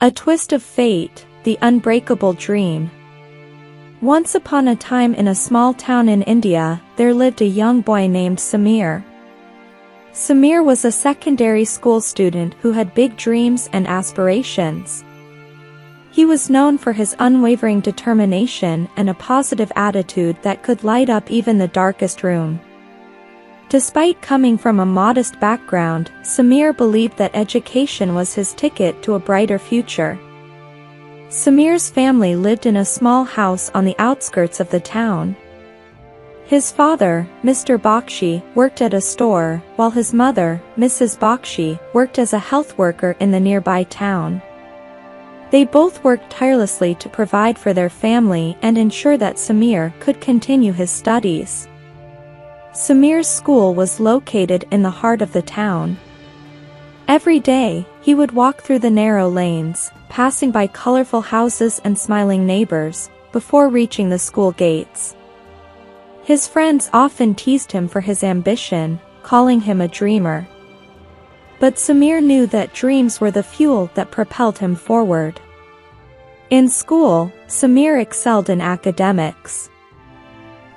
A twist of fate, the unbreakable dream. Once upon a time in a small town in India, there lived a young boy named Samir. Samir was a secondary school student who had big dreams and aspirations. He was known for his unwavering determination and a positive attitude that could light up even the darkest room. Despite coming from a modest background, Samir believed that education was his ticket to a brighter future. Samir's family lived in a small house on the outskirts of the town. His father, Mr. Bakshi, worked at a store, while his mother, Mrs. Bakshi, worked as a health worker in the nearby town. They both worked tirelessly to provide for their family and ensure that Samir could continue his studies. Samir's school was located in the heart of the town. Every day, he would walk through the narrow lanes, passing by colorful houses and smiling neighbors, before reaching the school gates. His friends often teased him for his ambition, calling him a dreamer. But Samir knew that dreams were the fuel that propelled him forward. In school, Samir excelled in academics.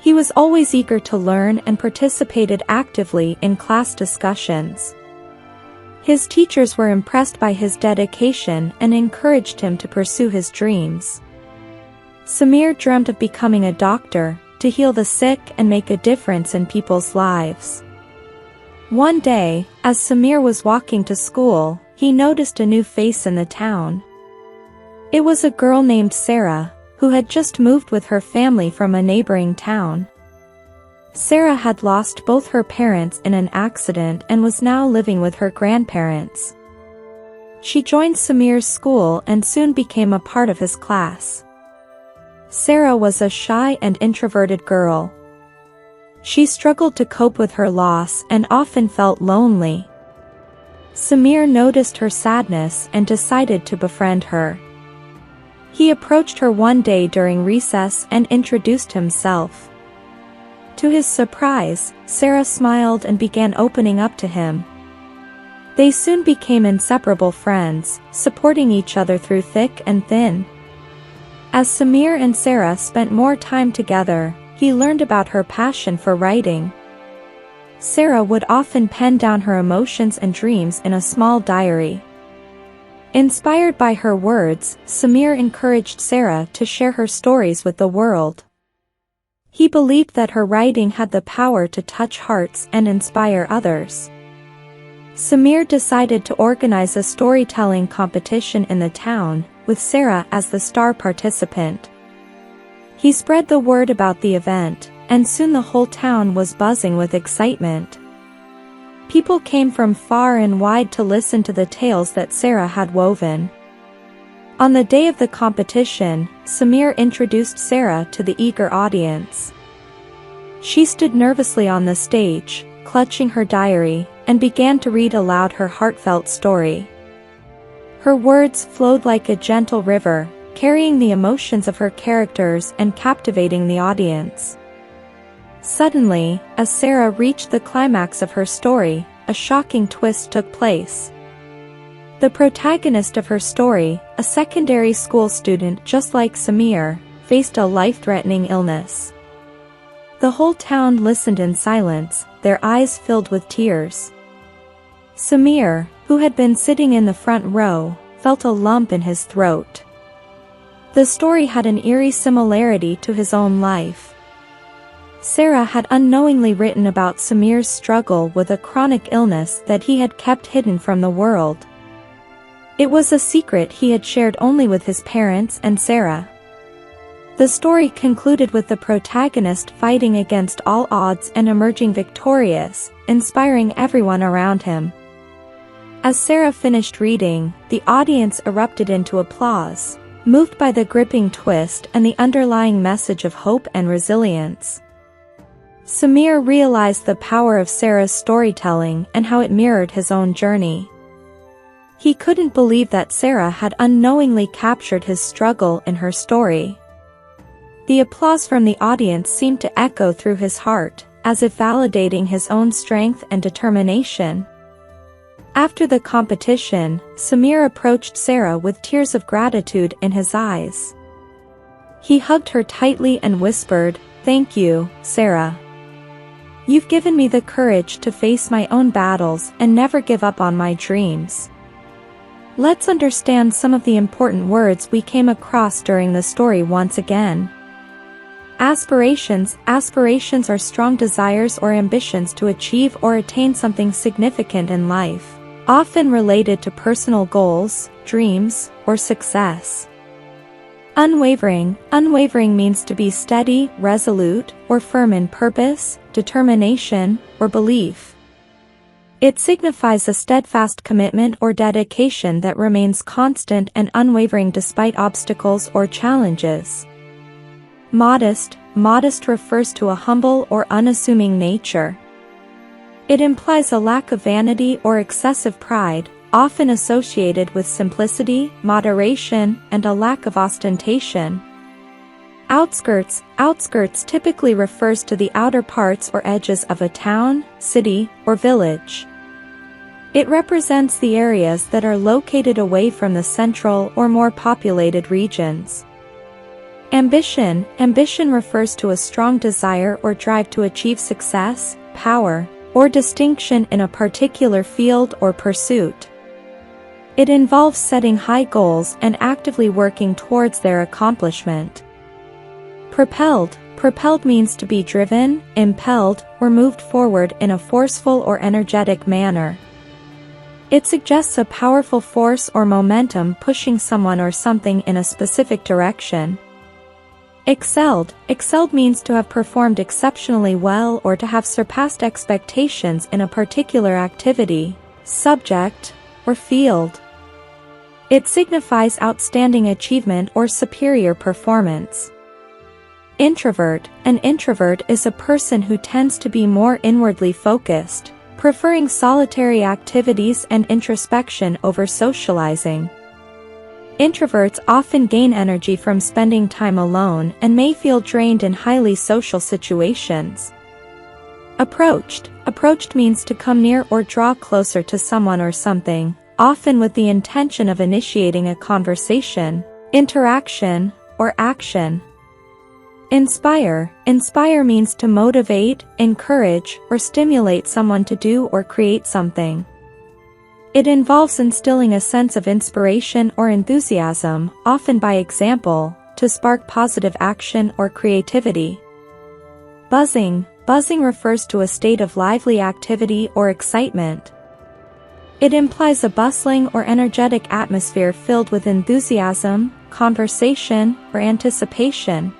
He was always eager to learn and participated actively in class discussions. His teachers were impressed by his dedication and encouraged him to pursue his dreams. Samir dreamt of becoming a doctor, to heal the sick and make a difference in people's lives. One day, as Samir was walking to school, he noticed a new face in the town. It was a girl named Sarah, who had just moved with her family from a neighboring town. Sarah had lost both her parents in an accident and was now living with her grandparents. She joined Samir's school and soon became a part of his class. Sarah was a shy and introverted girl. She struggled to cope with her loss and often felt lonely. Samir noticed her sadness and decided to befriend her. He approached her one day during recess and introduced himself. To his surprise, Sarah smiled and began opening up to him. They soon became inseparable friends, supporting each other through thick and thin. As Samir and Sarah spent more time together, he learned about her passion for writing. Sarah would often pen down her emotions and dreams in a small diary. Inspired by her words, Samir encouraged Sarah to share her stories with the world. He believed that her writing had the power to touch hearts and inspire others. Samir decided to organize a storytelling competition in the town, with Sarah as the star participant. He spread the word about the event, and soon the whole town was buzzing with excitement. People came from far and wide to listen to the tales that Sarah had woven. On the day of the competition, Samir introduced Sarah to the eager audience. She stood nervously on the stage, clutching her diary, and began to read aloud her heartfelt story. Her words flowed like a gentle river, carrying the emotions of her characters and captivating the audience. Suddenly, as Sarah reached the climax of her story, a shocking twist took place. The protagonist of her story, a secondary school student just like Samir, faced a life-threatening illness. The whole town listened in silence, their eyes filled with tears. Samir, who had been sitting in the front row, felt a lump in his throat. The story had an eerie similarity to his own life. Sarah had unknowingly written about Samir's struggle with a chronic illness that he had kept hidden from the world. It was a secret he had shared only with his parents and Sarah. The story concluded with the protagonist fighting against all odds and emerging victorious, inspiring everyone around him. As Sarah finished reading, the audience erupted into applause, moved by the gripping twist and the underlying message of hope and resilience. Samir realized the power of Sarah's storytelling and how it mirrored his own journey. He couldn't believe that Sarah had unknowingly captured his struggle in her story. The applause from the audience seemed to echo through his heart, as if validating his own strength and determination. After the competition, Samir approached Sarah with tears of gratitude in his eyes. He hugged her tightly and whispered, "Thank you, Sarah. You've given me the courage to face my own battles and never give up on my dreams." Let's understand some of the important words we came across during the story once again. Aspirations. Aspirations are strong desires or ambitions to achieve or attain something significant in life, often related to personal goals, dreams, or success. Unwavering. Unwavering means to be steady, resolute, or firm in purpose, determination, or belief. It signifies a steadfast commitment or dedication that remains constant and unwavering despite obstacles or challenges. Modest. Modest refers to a humble or unassuming nature. It implies a lack of vanity or excessive pride, often associated with simplicity, moderation, and a lack of ostentation. Outskirts. Outskirts typically refers to the outer parts or edges of a town, city, or village. It represents the areas that are located away from the central or more populated regions. Ambition. Ambition refers to a strong desire or drive to achieve success, power, or distinction in a particular field or pursuit. It involves setting high goals and actively working towards their accomplishment. Propelled. Propelled means to be driven, impelled, or moved forward in a forceful or energetic manner. It suggests a powerful force or momentum pushing someone or something in a specific direction. Excelled. Excelled means to have performed exceptionally well or to have surpassed expectations in a particular activity, subject, or field. It signifies outstanding achievement or superior performance. Introvert. An introvert is a person who tends to be more inwardly focused, preferring solitary activities and introspection over socializing. Introverts often gain energy from spending time alone and may feel drained in highly social situations. Approached. Approached means to come near or draw closer to someone or something, often with the intention of initiating a conversation, interaction, or action. Inspire. Inspire means to motivate, encourage, or stimulate someone to do or create something. It involves instilling a sense of inspiration or enthusiasm, often by example, to spark positive action or creativity. Buzzing. Buzzing refers to a state of lively activity or excitement. It implies a bustling or energetic atmosphere filled with enthusiasm, conversation, or anticipation.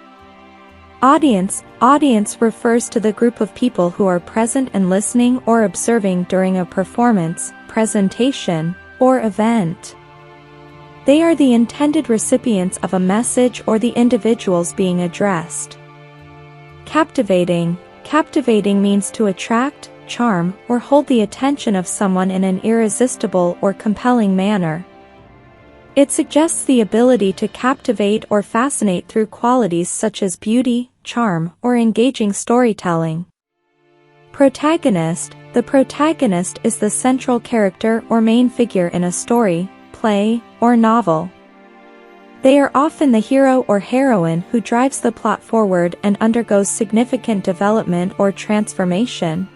Audience. Audience refers to the group of people who are present and listening or observing during a performance, presentation, or event. They are the intended recipients of a message or the individuals being addressed. Captivating. Captivating means to attract, charm, or hold the attention of someone in an irresistible or compelling manner. It suggests the ability to captivate or fascinate through qualities such as beauty, charm, or engaging storytelling. Protagonist. The protagonist is the central character or main figure in a story, play, or novel. They are often the hero or heroine who drives the plot forward and undergoes significant development or transformation.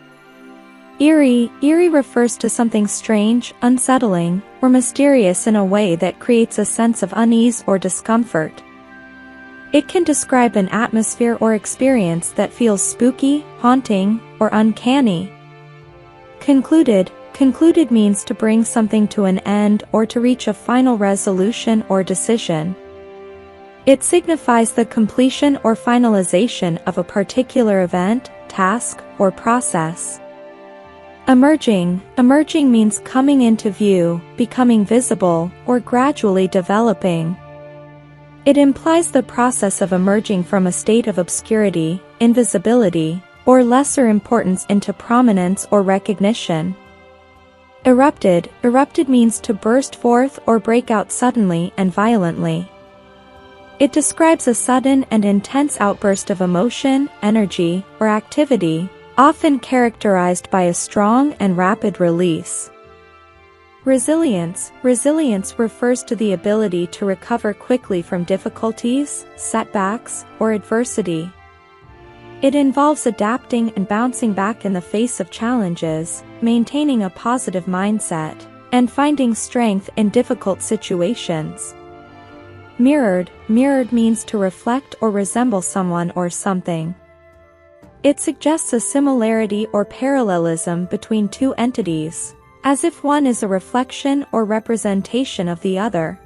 Eerie. Eerie refers to something strange, unsettling, or mysterious in a way that creates a sense of unease or discomfort. It can describe an atmosphere or experience that feels spooky, haunting, or uncanny. Concluded. Concluded means to bring something to an end or to reach a final resolution or decision. It signifies the completion or finalization of a particular event, task, or process. Emerging. Emerging means coming into view, becoming visible, or gradually developing. It implies the process of emerging from a state of obscurity, invisibility, or lesser importance into prominence or recognition. Erupted. Erupted means to burst forth or break out suddenly and violently. It describes a sudden and intense outburst of emotion, energy, or activity, often characterized by a strong and rapid release. Resilience. Resilience refers to the ability to recover quickly from difficulties, setbacks, or adversity. It involves adapting and bouncing back in the face of challenges, maintaining a positive mindset, and finding strength in difficult situations. Mirrored. Mirrored means to reflect or resemble someone or something. It suggests a similarity or parallelism between two entities, as if one is a reflection or representation of the other.